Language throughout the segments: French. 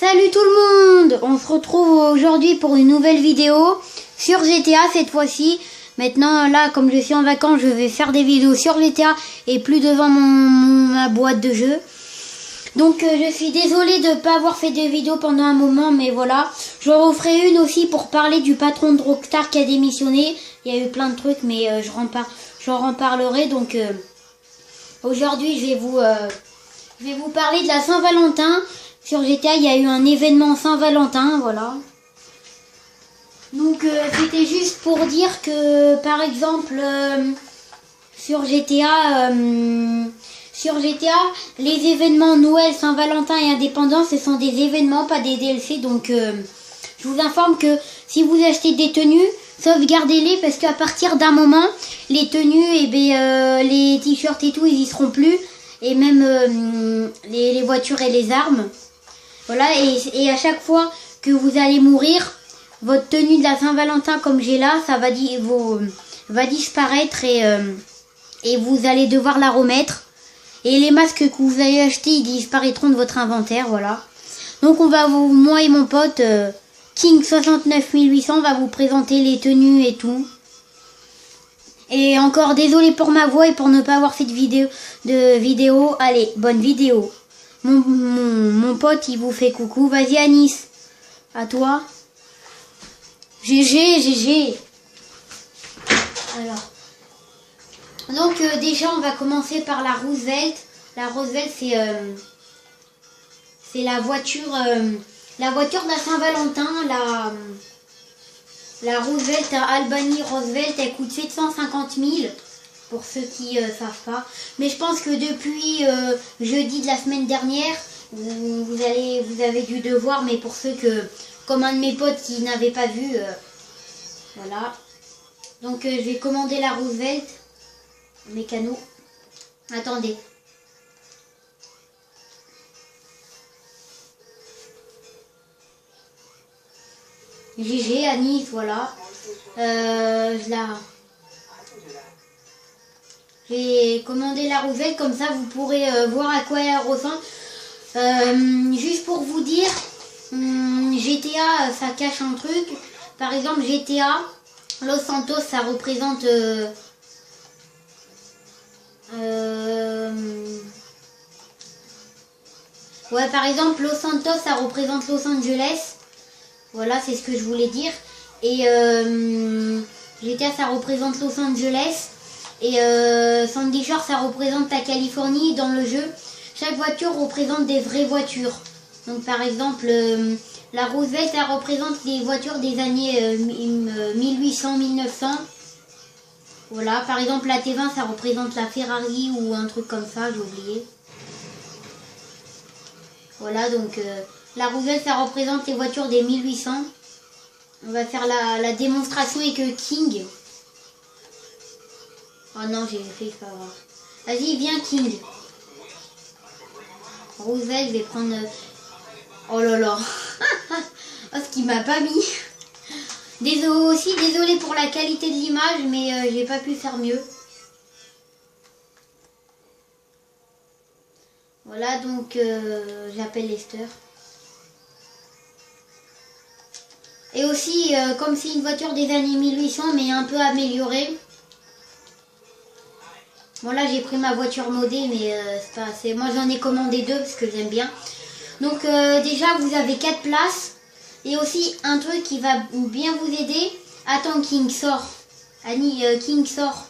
Salut tout le monde! On se retrouve aujourd'hui pour une nouvelle vidéo sur GTA cette fois-ci. Maintenant là, comme je suis en vacances, je vais faire des vidéos sur GTA et plus devant ma boîte de jeu. Donc je suis désolée de ne pas avoir fait de vidéo pendant un moment, mais voilà. Je referai une aussi pour parler du patron de Rockstar qui a démissionné. Il y a eu plein de trucs, mais j'en reparlerai. Donc aujourd'hui, je vais vous parler de la Saint-Valentin. Sur GTA, il y a eu un événement Saint-Valentin, voilà. Donc c'était juste pour dire que, par exemple, sur GTA, les événements Noël, Saint-Valentin et Indépendance, ce sont des événements, pas des DLC. Donc je vous informe que si vous achetez des tenues, sauvegardez-les parce qu'à partir d'un moment, les tenues, les t-shirts et tout, ils y seront plus. Et même les voitures et les armes. Voilà, et à chaque fois que vous allez mourir, votre tenue de la Saint-Valentin comme j'ai là, ça va disparaître et vous allez devoir la remettre. Et les masques que vous avez achetés, ils disparaîtront de votre inventaire, voilà. Donc moi et mon pote King 69800 va vous présenter les tenues et tout. Et encore désolé pour ma voix et pour ne pas avoir fait de vidéo. Allez, bonne vidéo. Mon pote, il vous fait coucou. Vas-y, Anis. À toi. GG. Alors. Donc, déjà, on va commencer par la Roosevelt. La Roosevelt, c'est la voiture de la Saint-Valentin. La Roosevelt à Albany Roosevelt, elle coûte 750 000. Pour ceux qui savent pas. Mais je pense que depuis jeudi de la semaine dernière, vous avez dû devoir, mais pour ceux comme un de mes potes qui n'avait pas vu, voilà. Donc je vais commander la Roosevelt, mécano. Attendez. GG, Anis, voilà. J'ai commandé la Roosevelt, comme ça vous pourrez voir à quoi elle ressemble. Juste pour vous dire, GTA ça cache un truc. Par exemple GTA Los Santos ça représente ouais, par exemple Los Santos ça représente Los Angeles. Voilà, c'est ce que je voulais dire. Et GTA ça représente Los Angeles. Et Sandy Shore ça représente la Californie. Dans le jeu, chaque voiture représente des vraies voitures. Donc par exemple la Roosevelt ça représente les voitures des années 1800-1900. Voilà, par exemple la T20 ça représente la Ferrari ou un truc comme ça, j'ai oublié. Voilà, donc la Roosevelt ça représente les voitures des 1800. On va faire la démonstration avec King. Oh non, j'ai fait, c'est pas grave. Vas-y, viens King. Roosevelt, je vais prendre... Oh là là. Oh, ce qu'il m'a pas mis. Désolé pour la qualité de l'image, mais j'ai pas pu faire mieux. Voilà, donc j'appelle Lester. Et aussi, comme c'est une voiture des années 1800, mais un peu améliorée. Bon là j'ai pris ma voiture modée, mais c'est pas assez. Moi j'en ai commandé 2 parce que j'aime bien. Donc déjà vous avez 4 places. Et aussi un truc qui va bien vous aider. Attends King sort. Annie, King sort.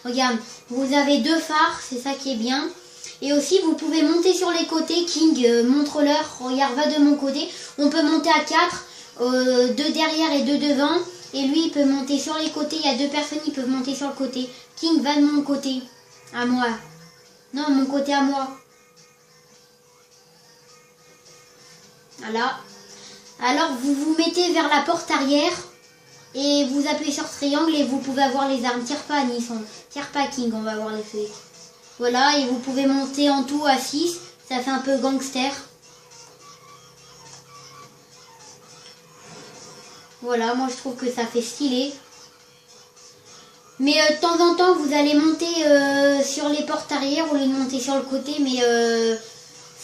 Regarde, vous avez 2 phares, c'est ça qui est bien. Et aussi vous pouvez monter sur les côtés. King, montre-leur. Regarde, va de mon côté. On peut monter à 4. 2 derrière et 2 devant. Et lui il peut monter sur les côtés. Il y a 2 personnes qui peuvent monter sur le côté. King, va de mon côté. À moi. Non, mon côté à moi. Voilà. Alors, vous vous mettez vers la porte arrière. Et vous appuyez sur triangle et vous pouvez avoir les armes. Tire pas, Nissan. Tire pas, King, on va avoir les feux. Voilà, et vous pouvez monter en tout à 6. Ça fait un peu gangster. Voilà, moi je trouve que ça fait stylé. Mais de temps en temps, vous allez monter sur les portes arrière au lieu de monter sur le côté. Mais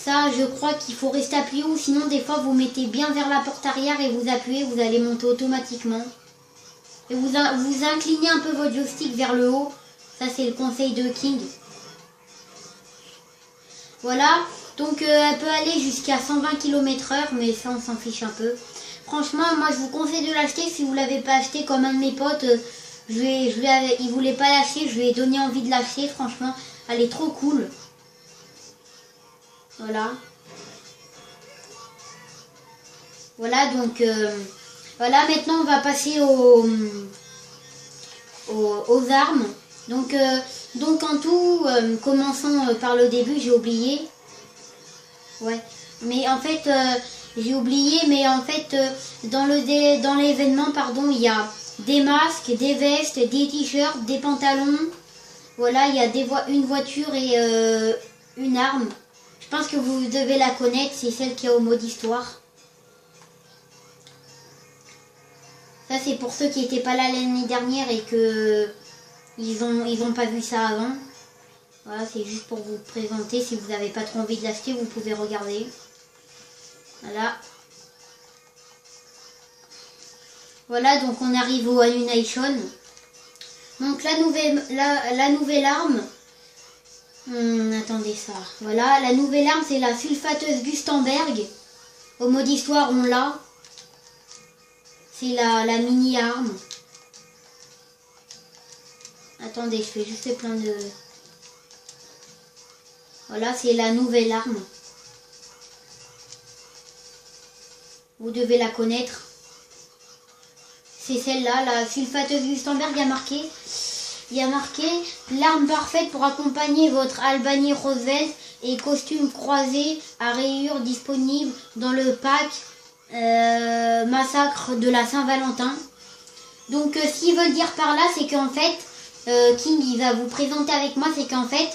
Ça, je crois qu'il faut rester appuyé ou sinon des fois vous mettez bien vers la porte arrière et vous appuyez, vous allez monter automatiquement. Et vous inclinez un peu votre joystick vers le haut. Ça, c'est le conseil de King. Voilà, donc elle peut aller jusqu'à 120 km/h, mais ça, on s'en fiche un peu. Franchement, moi, je vous conseille de l'acheter. Si vous ne l'avez pas acheté, comme un de mes potes, il voulait pas l'acheter, je lui ai donné envie de l'acheter. Franchement, elle est trop cool. Voilà. Voilà, donc, voilà, maintenant, on va passer aux armes. Donc en tout, commençons par le début, j'ai oublié. Ouais, mais en fait, j'ai oublié, mais en fait, dans l'événement, pardon, il y a des masques, des vestes, des t-shirts, des pantalons. Voilà, il y a une voiture et une arme. Je pense que vous devez la connaître, c'est celle qui est au mode histoire. Ça, c'est pour ceux qui n'étaient pas là l'année dernière et que ils ont pas vu ça avant. Voilà, c'est juste pour vous présenter. Si vous n'avez pas trop envie de l'acheter, vous pouvez regarder. Voilà. Voilà, donc on arrive au Animation. Donc la nouvelle arme. Attendez ça. Voilà, la nouvelle arme, c'est la sulfateuse Gustenberg. Au mode histoire, on l'a. C'est la mini-arme. Attendez, je fais juste plein de... Voilà, c'est la nouvelle arme. Vous devez la connaître. C'est celle-là, la sulfateuse Gustenberg. Il y a marqué l'arme parfaite pour accompagner votre Albany Roosevelt et costume croisé à rayures disponible dans le pack massacre de la Saint-Valentin. Donc, ce qu'ils veulent dire par là, c'est qu'en fait, King, il va vous présenter avec moi, c'est qu'en fait,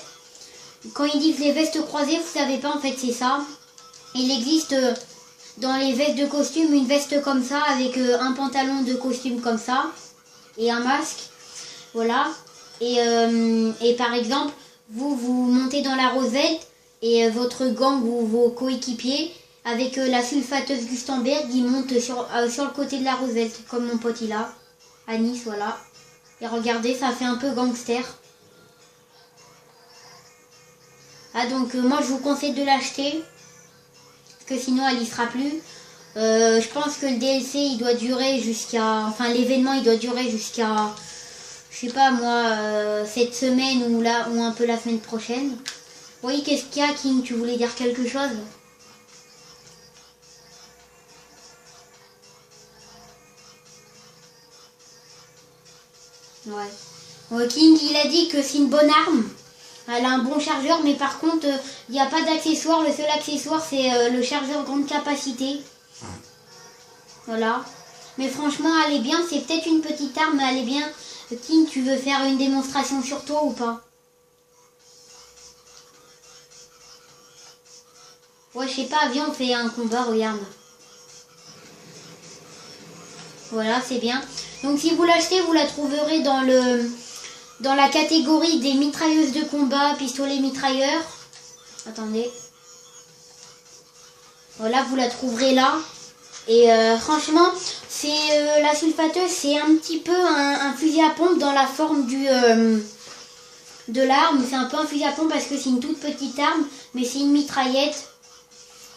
quand ils disent les vestes croisées, vous savez pas, en fait, c'est ça. Il existe dans les vestes de costume, une veste comme ça, avec un pantalon de costume comme ça, et un masque. Voilà. Et par exemple, vous montez dans la Roosevelt, et votre gang ou vos coéquipiers, avec la sulfateuse Gustenberg, ils montent sur le côté de la Roosevelt, comme mon pote il a, à Nice, voilà. Et regardez, ça fait un peu gangster. Ah, donc moi je vous conseille de l'acheter. Parce que sinon elle y sera plus. Je pense que le DLC il doit durer jusqu'à... Enfin l'événement il doit durer jusqu'à... Je sais pas moi, cette semaine ou un peu la semaine prochaine. Oui, qu'est-ce qu'il y a, King? Tu voulais dire quelque chose? Ouais. King, il a dit que c'est une bonne arme. Elle a un bon chargeur, mais par contre, il n'y a pas d'accessoire. Le seul accessoire, c'est le chargeur grande capacité. Voilà. Mais franchement, elle est bien. C'est peut-être une petite arme, mais elle est bien. King, tu veux faire une démonstration sur toi ou pas? Ouais, je sais pas, viens, on fait un combat, regarde. Voilà, c'est bien. Donc si vous l'achetez, vous la trouverez dans la catégorie des mitrailleuses de combat, pistolets mitrailleurs. Attendez. Voilà, vous la trouverez là. Et franchement, c'est la sulfateuse, c'est un petit peu un fusil à pompe dans la forme de l'arme. C'est un peu un fusil à pompe parce que c'est une toute petite arme, mais c'est une mitraillette.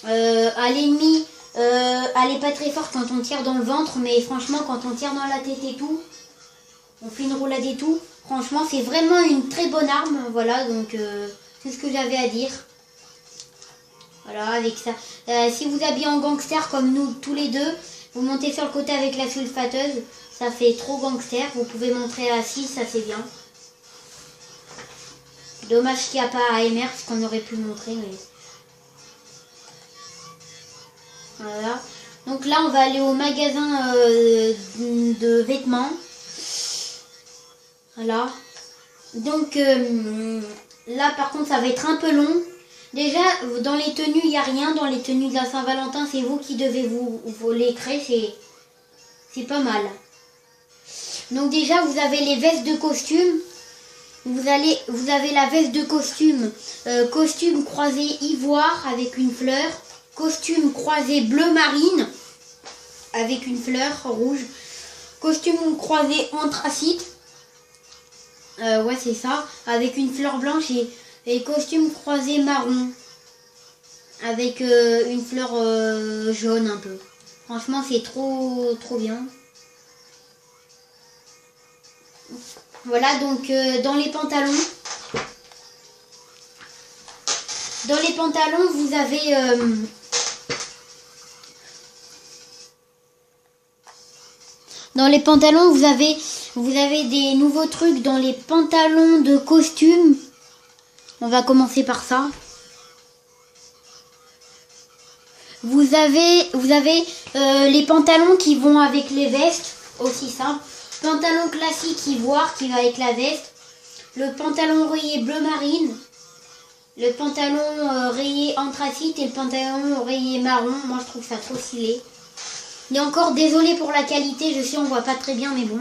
À l'ennemi, elle est pas très forte quand on tire dans le ventre, mais franchement, quand on tire dans la tête et tout, on fait une roulade et tout. Franchement, c'est vraiment une très bonne arme. Voilà, donc c'est ce que j'avais à dire. Voilà, avec ça. Si vous habillez en gangster comme nous tous les deux, vous montez sur le côté avec la sulfateuse. Ça fait trop gangster. Vous pouvez montrer à 6, ça c'est bien. Dommage qu'il n'y a pas AMR, parce qu'on aurait pu montrer. Mais... Voilà. Donc là, on va aller au magasin de vêtements. Voilà. Donc là, par contre, ça va être un peu long. Déjà, dans les tenues, il n'y a rien. Dans les tenues de la Saint-Valentin, c'est vous qui devez vous les créer. C'est pas mal. Donc déjà, vous avez les vestes de costume. vous avez la veste de costume, costume croisé ivoire avec une fleur, costume croisé bleu marine avec une fleur rouge, costume croisé anthracite, ouais c'est ça, avec une fleur blanche et costume croisé marron avec une fleur jaune un peu. Franchement c'est trop bien. Voilà donc dans les pantalons vous avez vous avez des nouveaux trucs dans les pantalons de costume. On va commencer par ça. Vous avez les pantalons qui vont avec les vestes, aussi simple. Pantalon classique ivoire qui va avec la veste. Le pantalon rayé bleu marine. Le pantalon rayé anthracite et le pantalon rayé marron. Moi je trouve ça trop stylé. Et encore désolé pour la qualité, je sais on voit pas très bien mais bon.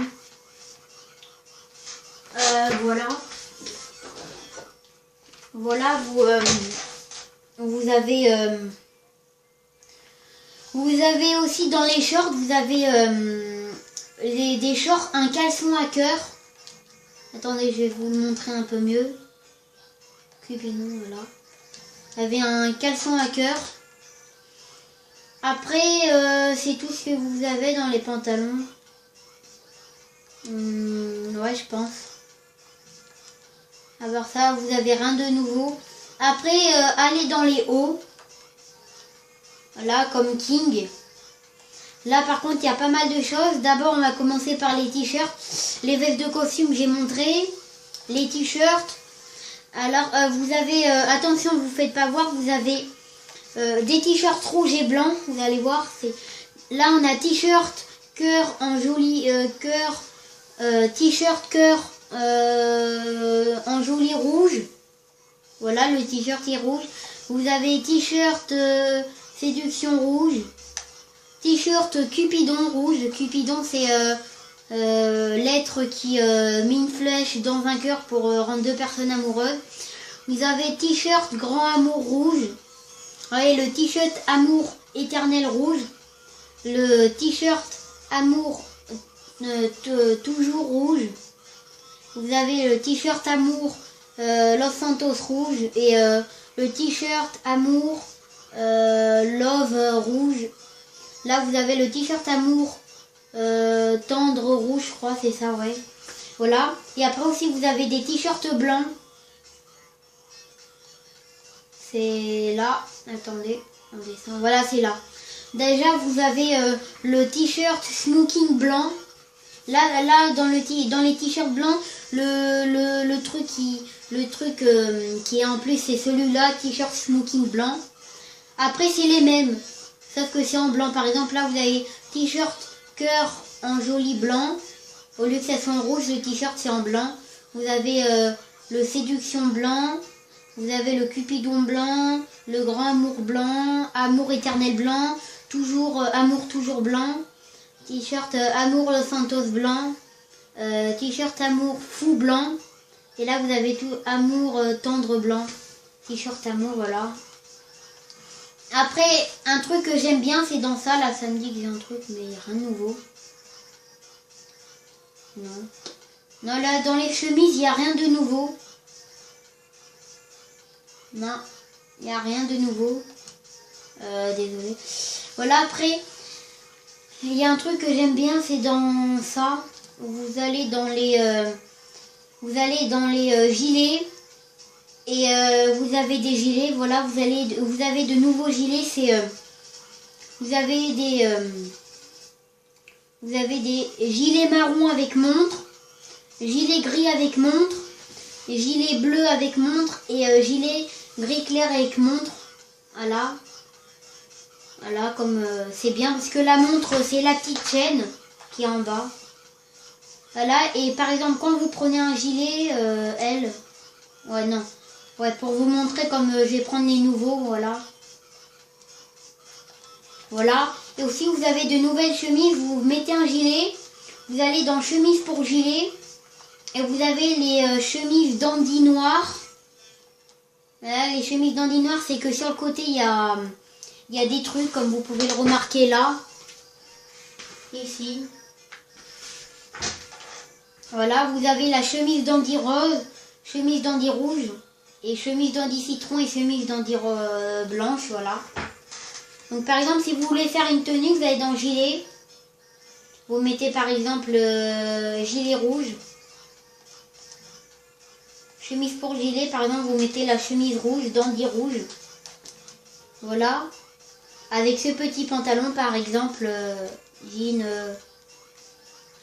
Voilà. Voilà, vous avez aussi dans les shorts, vous avez des shorts, un caleçon à cœur. Attendez, je vais vous le montrer un peu mieux. Cupidon, voilà. Vous avez un caleçon à cœur. Après, c'est tout ce que vous avez dans les pantalons. Ouais, je pense. À part ça, vous avez rien de nouveau. Après, allez dans les hauts. Voilà, comme King. Là, par contre, il y a pas mal de choses. D'abord, on va commencer par les t-shirts. Les vestes de costume, j'ai montré. Les t-shirts. Alors, vous avez... attention, vous ne faites pas voir. Vous avez des t-shirts rouges et blancs. Vous allez voir. Là, on a t-shirt cœur en joli cœur. T-shirt cœur en joli rouge. Voilà, le t-shirt est rouge. Vous avez t-shirt séduction rouge. T-shirt Cupidon rouge. Cupidon, c'est l'être qui met une flèche dans un cœur pour rendre deux personnes amoureuses. Vous avez t-shirt grand amour rouge. Ouais, le t-shirt amour éternel rouge. Le t-shirt amour toujours rouge. Vous avez le t-shirt amour Los Santos rouge et le t-shirt amour Love rouge. Là vous avez le t-shirt amour tendre rouge, je crois, c'est ça, ouais. Voilà. Et après aussi vous avez des t-shirts blancs. C'est là. Attendez, on descend. Voilà, c'est là. Déjà vous avez le t-shirt smoking blanc. Là dans les t-shirts blancs, le truc qui est en plus, c'est celui-là, t-shirt smoking blanc. Après c'est les mêmes, sauf que c'est en blanc. Par exemple là vous avez t-shirt cœur en joli blanc. Au lieu que ça soit en rouge, le t-shirt c'est en blanc. Vous avez le séduction blanc. Vous avez le Cupidon blanc, le grand amour blanc, amour éternel blanc, toujours amour toujours blanc, t-shirt amour Los Santos blanc, t-shirt amour fou blanc, et là vous avez tout amour tendre blanc, t-shirt amour, voilà. Après, un truc que j'aime bien, c'est dans ça, là ça me dit que j'ai un truc, mais il n'y a rien de nouveau. Non. Non, là dans les chemises, il n'y a rien de nouveau. Non, il n'y a rien de nouveau. Désolé. Voilà, après, il y a un truc que j'aime bien, c'est dans ça. Vous allez dans les gilets. Et vous avez des gilets. Voilà, vous avez de nouveaux gilets. C'est vous avez des gilets marron avec montre, gilet gris avec montre, gilet bleu avec montre et gilet gris clair avec montre. Voilà. Voilà, comme c'est bien parce que la montre c'est la petite chaîne qui est en bas. Voilà, et par exemple quand vous prenez un gilet, ouais non, ouais, pour vous montrer comme je vais prendre les nouveaux, voilà. Voilà, et aussi vous avez de nouvelles chemises, vous mettez un gilet, vous allez dans chemise pour gilet, Et vous avez les chemises dandy noires. Voilà, les chemises dandy noires, c'est que sur le côté, il y a des trucs, comme vous pouvez le remarquer là. Ici. Voilà, vous avez la chemise dandy rose, chemise dandy rouge, et chemise dandy citron et chemise dandy blanche, voilà. Donc par exemple, si vous voulez faire une tenue, vous allez dans gilet. Vous mettez par exemple gilet rouge. Chemise pour gilet, par exemple, vous mettez la chemise rouge, dandy rouge. Voilà. Avec ce petit pantalon, par exemple, jean...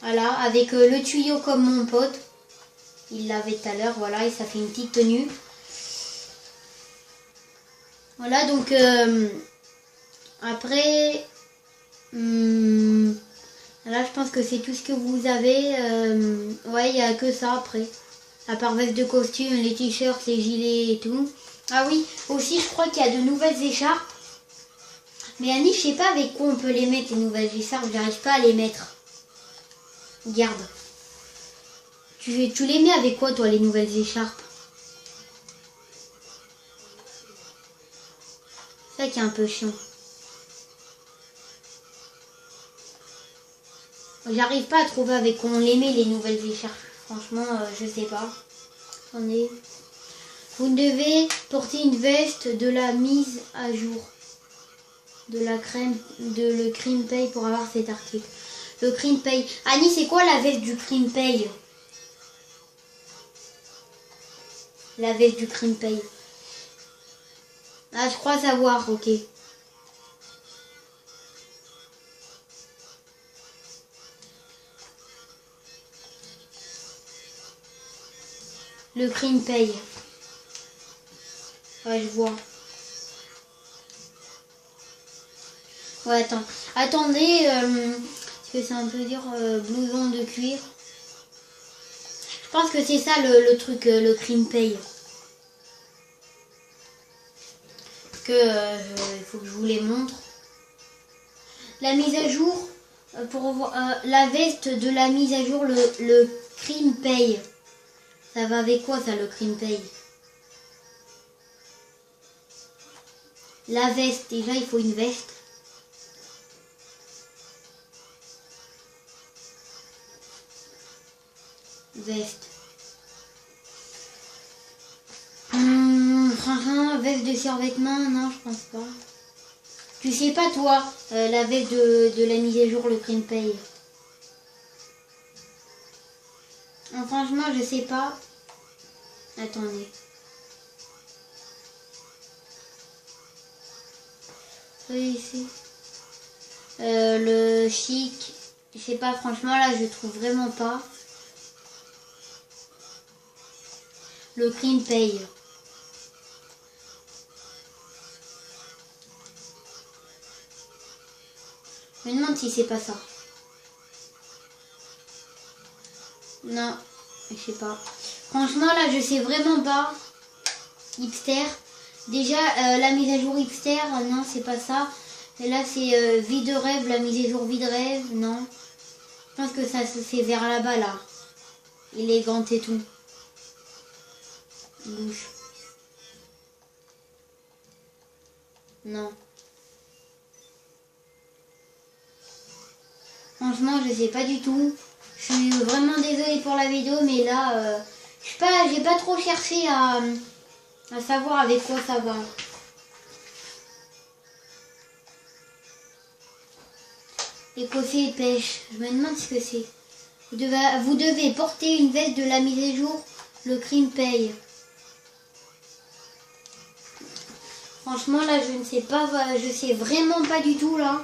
voilà, avec le tuyau comme mon pote. Il l'avait tout à l'heure, voilà, et ça fait une petite tenue. Voilà, donc après, là je pense que c'est tout ce que vous avez. Ouais, il n'y a que ça après. À part veste de costume, les t-shirts, les gilets et tout. Ah oui, aussi je crois qu'il y a de nouvelles écharpes. Mais Annie, je sais pas avec quoi on peut les mettre, les nouvelles écharpes, j'arrive pas à les mettre. Regarde. Tu les mets avec quoi, toi, les nouvelles écharpes? C'est ça qui est un peu chiant. J'arrive pas à trouver avec quoi on les met, les nouvelles écharpes. Franchement, je sais pas. Attendez. Vous devez porter une veste de la mise à jour. Le Cream Pay pour avoir cet article. Le Cream Pay. Annie, c'est quoi la veste du Cream Pay? La veste du Cream Pay. Ah, je crois savoir, ok. Le Cream Pay. Ouais, je vois. Ouais, attends. Attendez, parce que c'est un peu dur, blouson de cuir. Je pense que c'est ça le truc, le Cream Pay. Que il faut que je vous les montre. La mise à jour, pour voir la veste de la mise à jour, le Cream Pay. Ça va avec quoi ça, le Cream Pay? La veste, déjà il faut une veste. Veste. Franchement, veste de survêtement, non, je pense pas. Tu sais pas, toi, la veste de la mise à jour, le Cream Pay. Franchement, je sais pas. Attendez. Oui, ici. Le chic. Je sais pas, franchement, là, je trouve vraiment pas. Le Cream Pay. Je me demande si c'est pas ça. Non, je sais pas. Franchement, là, je sais vraiment pas. Hipster. Déjà, la mise à jour hipster, non, c'est pas ça. Et là, c'est vie de rêve, la mise à jour vie de rêve, non. Je pense que ça c'est vers là-bas, là. Élégante et tout. Bouche. Non. Franchement, je sais pas du tout. Je suis vraiment désolée pour la vidéo, mais là, je sais pas, j'ai pas trop cherché à savoir avec quoi ça va. Écossais et pêche. Je me demande ce que c'est. Vous devez porter une veste de la mise à jour, le Cream Pay. Franchement, là, je ne sais pas, je sais vraiment pas du tout, là.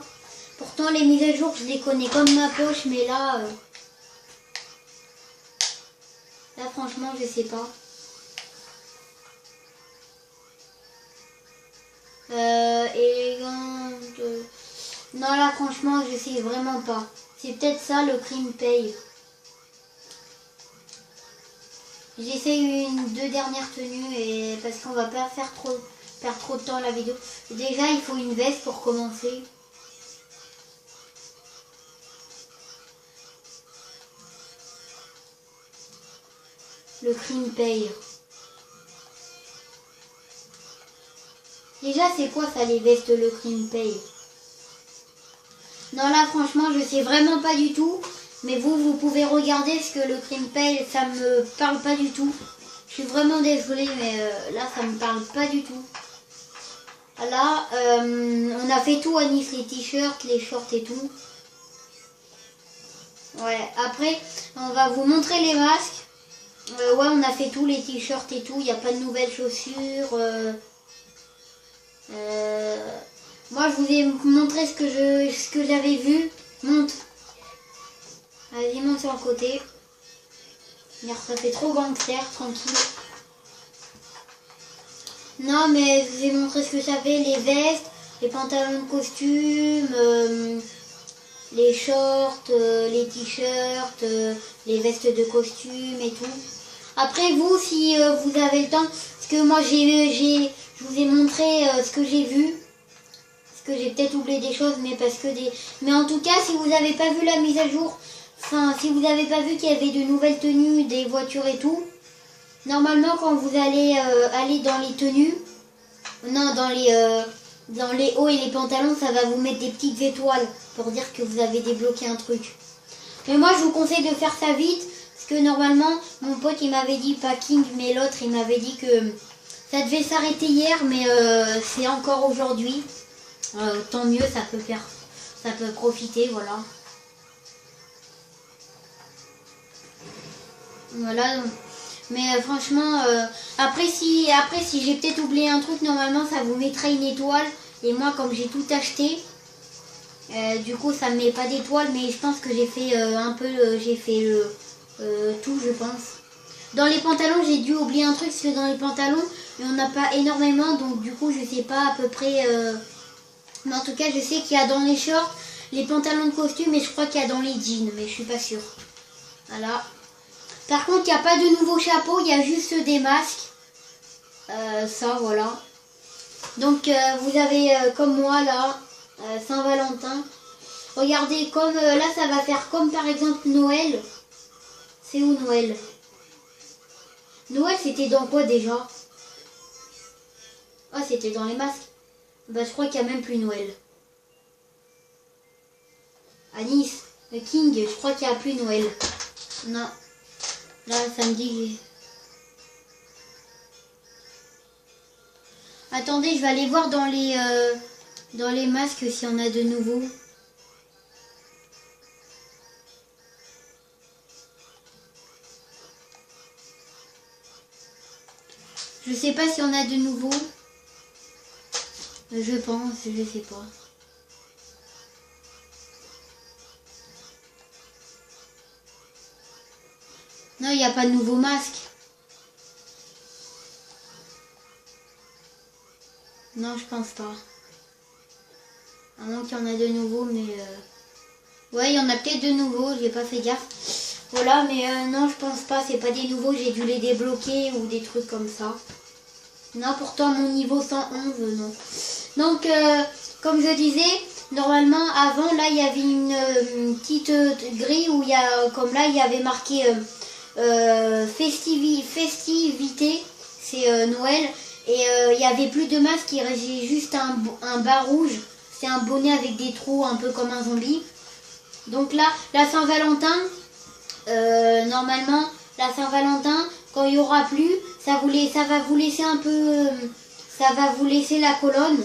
Pourtant, les mises à jour, je les connais comme ma poche, mais là... là, franchement, je sais pas. Élégante... non, là, franchement, je sais vraiment pas. C'est peut-être ça, le Cream Pay. J'essaie deux dernières tenues, et parce qu'on va pas faire perdre trop de temps à la vidéo. Déjà, il faut une veste pour commencer. Le crime paye. Déjà, c'est quoi ça, les vestes, le crime paye? Non, là, franchement, je sais vraiment pas du tout. Mais vous pouvez regarder ce que le crime paye, ça me parle pas du tout. Je suis vraiment désolée, mais là, ça me parle pas du tout. Là, on a fait tout à Nice, les t-shirts, les shorts et tout. Ouais, après, on va vous montrer les masques. Ouais, on a fait tout, les t-shirts et tout. Il n'y a pas de nouvelles chaussures. Moi, je vous ai montré ce que j'avais vu. Monte. Vas-y, monte sur le côté. Regarde, ça fait trop gangster, tranquille. Non, mais je vous ai montré ce que j'avais, les vestes, les pantalons de costume, les shorts, les t-shirts, les vestes de costume et tout. Après, vous, si vous avez le temps, parce que moi, je vous ai montré ce que j'ai vu. Parce que j'ai peut-être oublié des choses, mais parce que Mais en tout cas, si vous n'avez pas vu la mise à jour, enfin, si vous n'avez pas vu qu'il y avait de nouvelles tenues, des voitures et tout, normalement, quand vous allez aller dans les tenues, non, dans les hauts et les pantalons, ça va vous mettre des petites étoiles pour dire que vous avez débloqué un truc. Mais moi, je vous conseille de faire ça vite, parce que normalement, mon pote, il m'avait dit, pas King, mais l'autre, il m'avait dit que ça devait s'arrêter hier, mais c'est encore aujourd'hui. Tant mieux, ça peut profiter, voilà. Voilà. Mais franchement, après si j'ai peut-être oublié un truc, normalement ça vous mettra une étoile. Et moi, comme j'ai tout acheté, du coup ça me met pas d'étoile, mais je pense que j'ai fait j'ai fait tout, je pense. Dans les pantalons, j'ai dû oublier un truc, parce que dans les pantalons, il n'y en a pas énormément, donc du coup je sais pas à peu près. Mais en tout cas, je sais qu'il y a dans les shorts, les pantalons de costume, et je crois qu'il y a dans les jeans, mais je suis pas sûre. Voilà. Par contre, il n'y a pas de nouveaux chapeaux, il y a juste des masques. Ça, voilà. Donc, vous avez, comme moi, là, Saint-Valentin. Regardez, comme là, ça va faire comme, par exemple, Noël. C'est où, Noël? Noël, c'était dans quoi, déjà? Ah, c'était dans les masques. Bah, je crois qu'il n'y a même plus Noël. À Nice, le King, je crois qu'il n'y a plus Noël. Non. Là, ça me dit... Attendez, je vais aller voir dans les masques s'il y en a de nouveaux. Je sais pas s'il y en a de nouveaux. Je pense, je sais pas. Non, il n'y a pas de nouveaux masques. Non, je pense pas. À moins qu'il y en a de nouveaux, mais... Ouais, il y en a peut-être de nouveaux, j'ai pas fait gaffe. Voilà, mais non, je pense pas, c'est pas des nouveaux, j'ai dû les débloquer ou des trucs comme ça. Non, pourtant, mon niveau 111, non. Donc, comme je disais, normalement, avant, là, il y avait une petite grille où il y a, comme là, il y avait marqué festivité, c'est Noël. Et il n'y avait plus de masque, il restait juste un bas rouge. C'est un bonnet avec des trous, un peu comme un zombie. Donc là, la Saint-Valentin, normalement, la Saint-Valentin, quand il n'y aura plus, ça va vous laisser un peu... ça va vous laisser la colonne.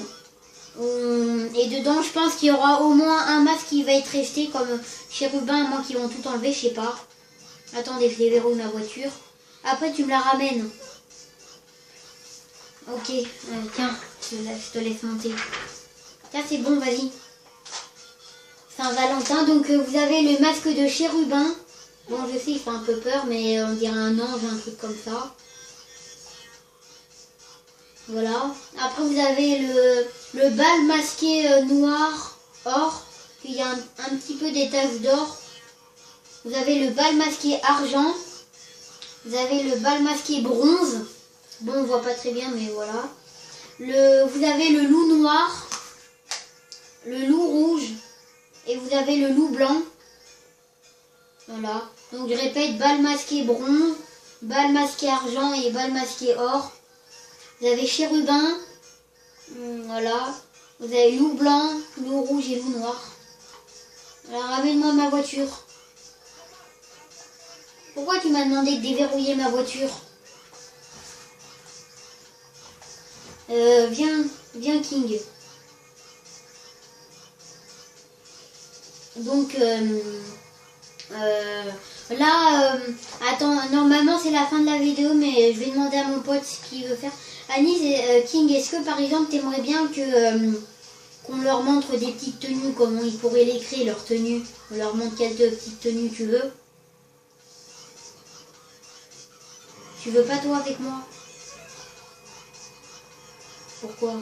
Et dedans, je pense qu'il y aura au moins un masque qui va être resté, comme chérubin, à moins qu'ils vont tout enlever, je sais pas. Attendez, je déverrouille ma voiture. Après, tu me la ramènes. Ok, tiens, je te laisse monter. Tiens, c'est bon, vas-y. Saint-Valentin, donc vous avez le masque de chérubin. Bon, je sais, il fait un peu peur, mais on dirait un ange, un truc comme ça. Voilà. Après, vous avez le bal masqué noir, or. Il y a un petit peu des taches d'or. Vous avez le bal masqué argent. Vous avez le bal masqué bronze. Bon, on voit pas très bien, mais voilà. Vous avez le loup noir, le loup rouge, et vous avez le loup blanc. Voilà. Donc, je répète, bal masqué bronze, bal masqué argent et bal masqué or. Vous avez chérubin, voilà. Vous avez loup blanc, loup rouge et loup noir. Alors ramène-moi ma voiture. Pourquoi tu m'as demandé de déverrouiller ma voiture? Viens King. Donc là, attends, normalement c'est la fin de la vidéo, mais je vais demander à mon pote ce qu'il veut faire. Anis et King, est-ce que par exemple t'aimerais bien que qu'on leur montre des petites tenues, comment ils pourraient les créer leurs tenues? On leur montre quelques petites tenues, tu veux? Tu veux pas toi avec moi? Pourquoi?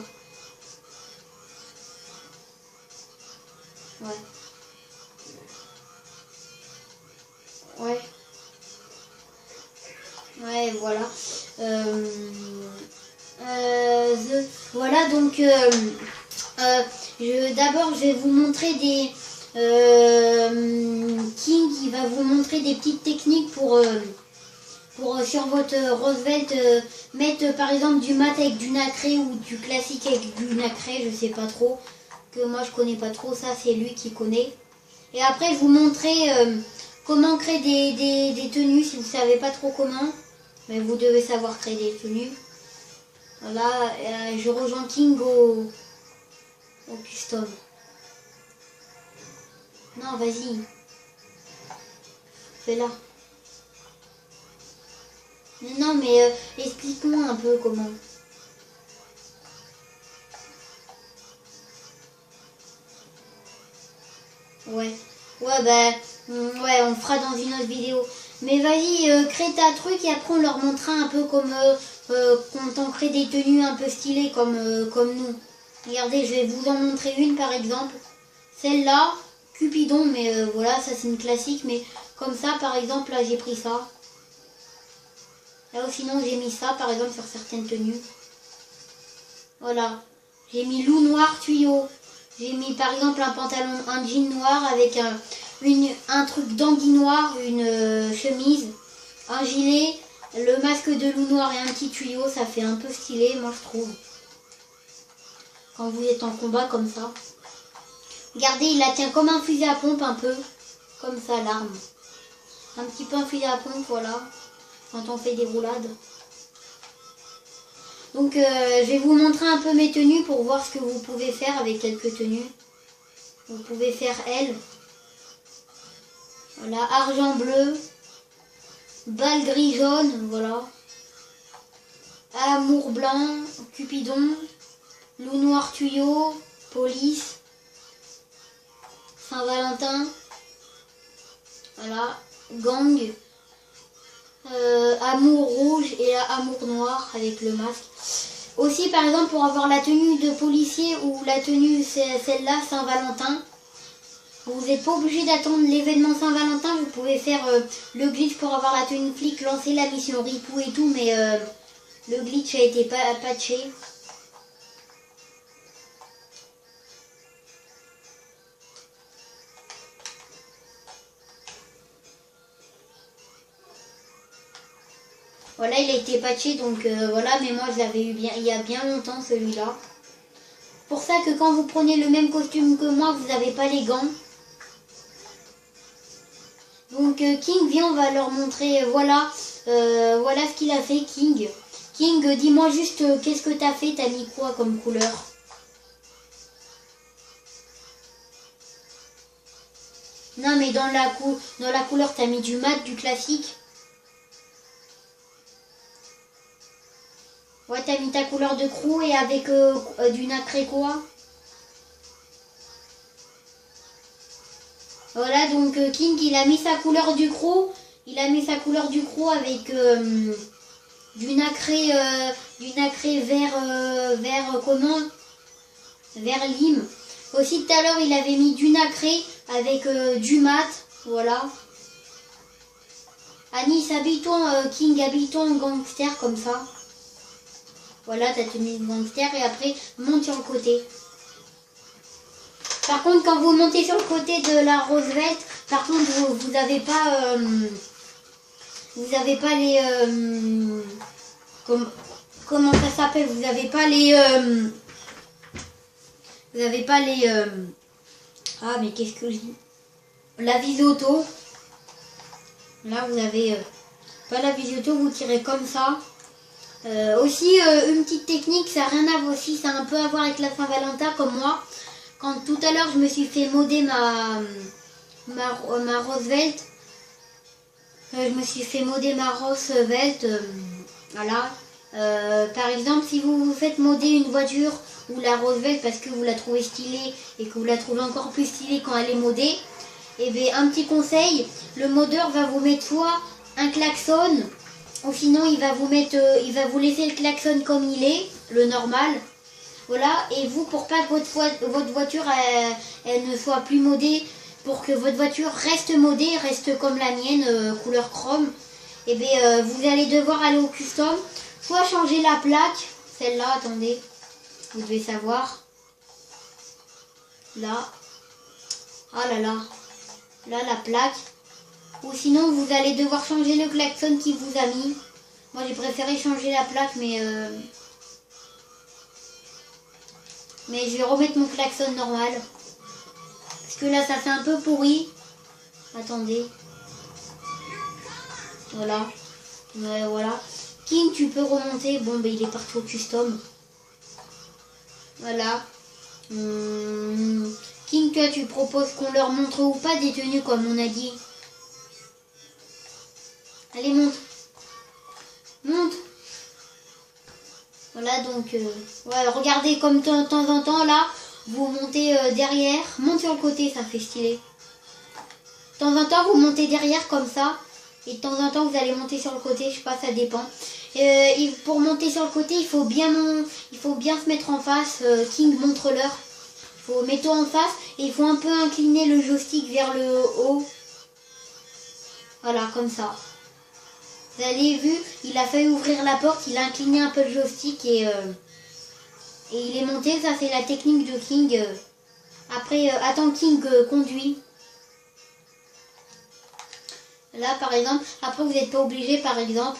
Ouais. Ouais. Ouais, voilà. Voilà, donc d'abord je vais vous montrer des King, il va vous montrer des petites techniques pour sur votre Roosevelt mettre par exemple du mat avec du nacré ou du classique avec du nacré, je sais pas trop, que moi je connais pas trop, ça c'est lui qui connaît. Et après je vous montrer comment créer des tenues si vous savez pas trop comment, mais vous devez savoir créer des tenues. Voilà, je rejoins King au custom. Non, vas-y. Fais-la. Non, mais explique-moi un peu comment. Ouais. Ouais, bah, ouais, on le fera dans une autre vidéo. Mais vas-y, crée ta truc et après on leur montrera un peu comme quand on crée des tenues un peu stylées comme nous. Regardez, je vais vous en montrer une par exemple. Celle-là, Cupidon, mais voilà, ça c'est une classique. Mais comme ça, par exemple, là j'ai pris ça. Là, sinon j'ai mis ça par exemple sur certaines tenues. Voilà. J'ai mis loup noir tuyau. J'ai mis par exemple un pantalon, un jean noir avec un truc d'anguille noir, une chemise, un gilet, le masque de loup noir et un petit tuyau. Ça fait un peu stylé, moi je trouve. Quand vous êtes en combat comme ça. Regardez, il la tient comme un fusil à pompe un peu. Comme ça, l'arme. Un petit peu un fusil à pompe, voilà. Quand on fait des roulades. Donc je vais vous montrer un peu mes tenues pour voir ce que vous pouvez faire avec quelques tenues. Vous pouvez faire elle. Voilà, argent bleu. Balle gris jaune, voilà. Amour blanc, Cupidon. Loup noir tuyau, police. Saint-Valentin. Voilà, gang. Amour rouge et amour noir avec le masque. Aussi par exemple pour avoir la tenue de policier ou la tenue celle-là Saint-Valentin, vous n'êtes pas obligé d'attendre l'événement Saint-Valentin, vous pouvez faire le glitch pour avoir la tenue flic, lancer la mission Ripou et tout, mais le glitch a été patché. Voilà, il a été patché, donc voilà, mais moi je l'avais eu bien, il y a bien longtemps celui-là. Pour ça que quand vous prenez le même costume que moi, vous n'avez pas les gants. Donc King, viens, on va leur montrer, voilà, voilà ce qu'il a fait, King. King, dis-moi juste qu'est-ce que t'as fait, t'as mis quoi comme couleur? Non, mais dans la couleur, t'as mis du mat, du classique. Ouais, t'as mis ta couleur de crew et avec du nacré quoi. Voilà, donc King, il a mis sa couleur du crew. Il a mis sa couleur du crew avec du nacré vert comment? Vert lime. Aussi tout à l'heure, il avait mis du nacré avec du mat. Voilà. Anis, habille-toi, King, habille-toi en gangster comme ça. Voilà, t'as tenu de gangster et après, monte sur le côté. Par contre, quand vous montez sur le côté de la Roosevelt, par contre, vous n'avez pas vous n'avez pas les... comment ça s'appelle? Vous n'avez pas les... vous n'avez pas les... ah, mais qu'est-ce que je dis? La visée auto. Là, vous avez pas la visée auto, vous tirez comme ça. Aussi, une petite technique, ça n'a rien à voir aussi, ça a un peu à voir avec la Saint-Valentin, comme moi. Quand tout à l'heure, je me suis fait modder ma Roosevelt. Je me suis fait modder ma Roosevelt. Voilà. Par exemple, si vous vous faites modder une voiture ou la Roosevelt parce que vous la trouvez stylée et que vous la trouvez encore plus stylée quand elle est modée, et bien un petit conseil, le modeur va vous mettre soit un klaxon, ou sinon il va vous laisser le klaxon comme il est, le normal. Voilà, et vous, pour pas que votre voiture elle ne soit plus modée, pour que votre voiture reste modée, reste comme la mienne, couleur chrome, et bien vous allez devoir aller au custom, soit changer la plaque, celle-là, attendez, vous devez savoir, là, ah là là, là la plaque, ou sinon vous allez devoir changer le klaxon qui vous a mis. Moi j'ai préféré changer la plaque, mais je vais remettre mon klaxon normal. Parce que là ça fait un peu pourri. Attendez. Voilà. Ouais, voilà. King, tu peux remonter. Bon, ben il est parti au custom. Voilà. King, toi tu proposes qu'on leur montre ou pas des tenues comme on a dit. Allez, monte. Monte. Voilà, donc, ouais, regardez comme de temps en temps, là, vous montez derrière. Monte sur le côté, ça fait stylé. De temps en temps, vous montez derrière comme ça. Et de temps en temps, vous allez monter sur le côté, je sais pas, ça dépend. Pour monter sur le côté, il faut bien se mettre en face. King, montre-leur. Il faut mettre en face et il faut un peu incliner le joystick vers le haut. Voilà, comme ça. Vous avez vu, il a failli ouvrir la porte, il a incliné un peu le joystick et il est monté. Ça, c'est la technique de King. Après, attends, King conduit. Là, par exemple, après, vous n'êtes pas obligé, par exemple,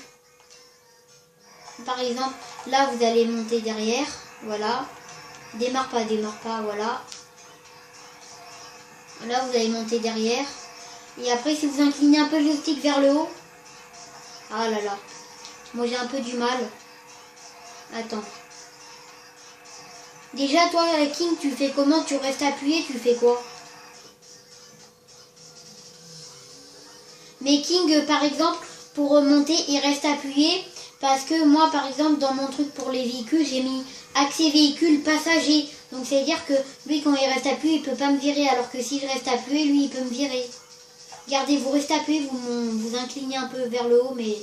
là, vous allez monter derrière. Voilà. Démarre pas, voilà. Là, vous allez monter derrière. Et après, si vous inclinez un peu le joystick vers le haut. Ah là là. Moi, j'ai un peu du mal. Attends. Déjà, toi, King, tu fais comment? Tu restes appuyé, tu fais quoi? Mais King, par exemple, pour remonter, il reste appuyé. Parce que moi, par exemple, dans mon truc pour les véhicules, j'ai mis accès véhicule passager. Donc, ça veut dire que lui, quand il reste appuyé, il peut pas me virer. Alors que si je reste appuyé, lui, il peut me virer. Regardez, vous restez appuyé, vous inclinez un peu vers le haut, mais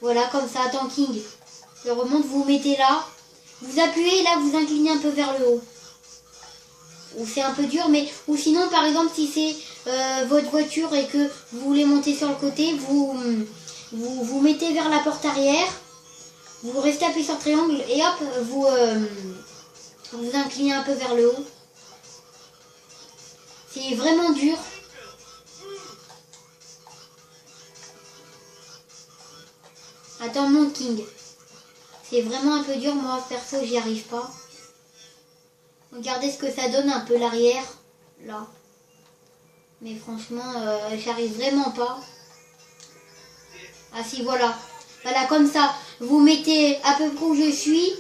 voilà, comme ça. Attends, King, je remonte, vous mettez là, vous appuyez, là, vous inclinez un peu vers le haut. Ou c'est un peu dur, mais ou sinon, par exemple, si c'est votre voiture et que vous voulez monter sur le côté, vous mettez vers la porte arrière, vous restez appuyé sur le triangle et hop, vous inclinez un peu vers le haut. C'est vraiment dur. Attends, mon King. C'est vraiment un peu dur, moi, perso, j'y arrive pas. Regardez ce que ça donne, un peu l'arrière, là. Mais franchement, j'y arrive vraiment pas. Ah si, voilà. Voilà, comme ça. Vous mettez à peu près où je suis,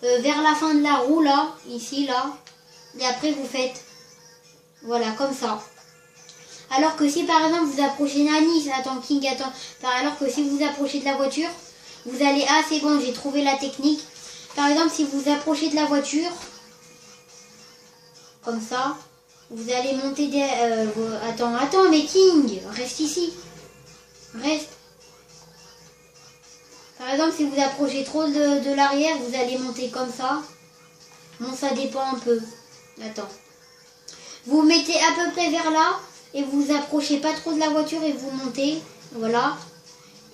vers la fin de la roue, là, ici, là. Et après, vous faites, voilà, comme ça. Alors que si, par exemple, vous approchez Nani, attends, King, attends. Alors que si vous approchez de la voiture, vous allez, ah, c'est bon, j'ai trouvé la technique. Par exemple, si vous approchez de la voiture, comme ça, vous allez monter des... attends, mais King, reste ici. Reste. Par exemple, si vous approchez trop de l'arrière, vous allez monter comme ça. Bon, ça dépend un peu. Attends. Vous mettez à peu près vers là et vous approchez pas trop de la voiture et vous montez. Voilà.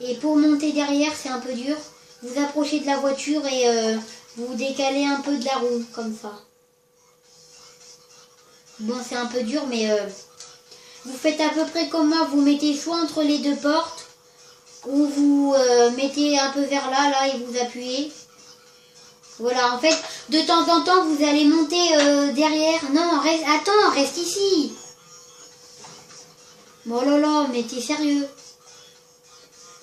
Et pour monter derrière, c'est un peu dur. Vous approchez de la voiture et vous décalez un peu de la roue, comme ça. Bon, c'est un peu dur, mais vous faites à peu près comme moi. Vous mettez soit entre les deux portes, où vous mettez un peu vers là et vous appuyez. Voilà, en fait, de temps en temps, vous allez monter derrière. Non, reste ici. Bon là là, mais t'es sérieux.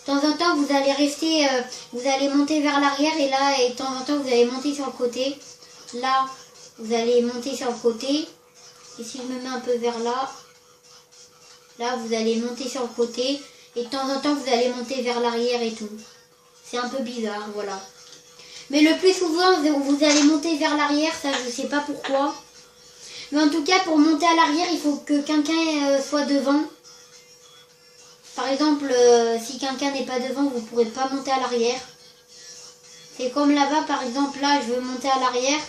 De temps en temps, vous allez rester, vous allez monter vers l'arrière et là, et de temps en temps, vous allez monter sur le côté. Là, vous allez monter sur le côté. Et si je me mets un peu vers là, vous allez monter sur le côté. Et de temps en temps, vous allez monter vers l'arrière et tout. C'est un peu bizarre, voilà. Mais le plus souvent, vous allez monter vers l'arrière, ça, je sais pas pourquoi. Mais en tout cas, pour monter à l'arrière, il faut que quelqu'un soit devant. Par exemple, si quelqu'un n'est pas devant, vous ne pourrez pas monter à l'arrière. C'est comme là-bas, par exemple, là, je veux monter à l'arrière.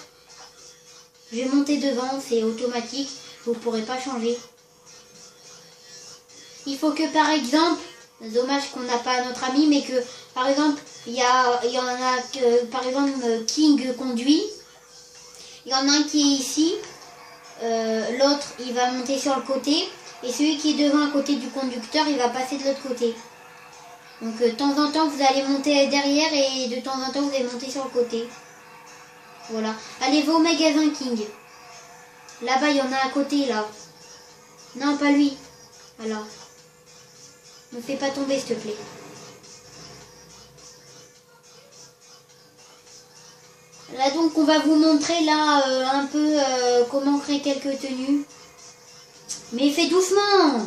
Je vais monter devant, c'est automatique. Vous ne pourrez pas changer. Il faut que, par exemple, dommage qu'on n'a pas notre ami, mais que, par exemple, il y en a que, par exemple, King conduit. Il y en a un qui est ici. L'autre, il va monter sur le côté. Et celui qui est devant à côté du conducteur, il va passer de l'autre côté. Donc de temps en temps, vous allez monter derrière et de temps en temps, vous allez monter sur le côté. Voilà. Allez, va au magasin King. Là-bas, il y en a à côté, là. Non, pas lui. Alors. Ne fais pas tomber, s'il te plaît. Là, donc, on va vous montrer, là, un peu comment créer quelques tenues. Mais fais doucement!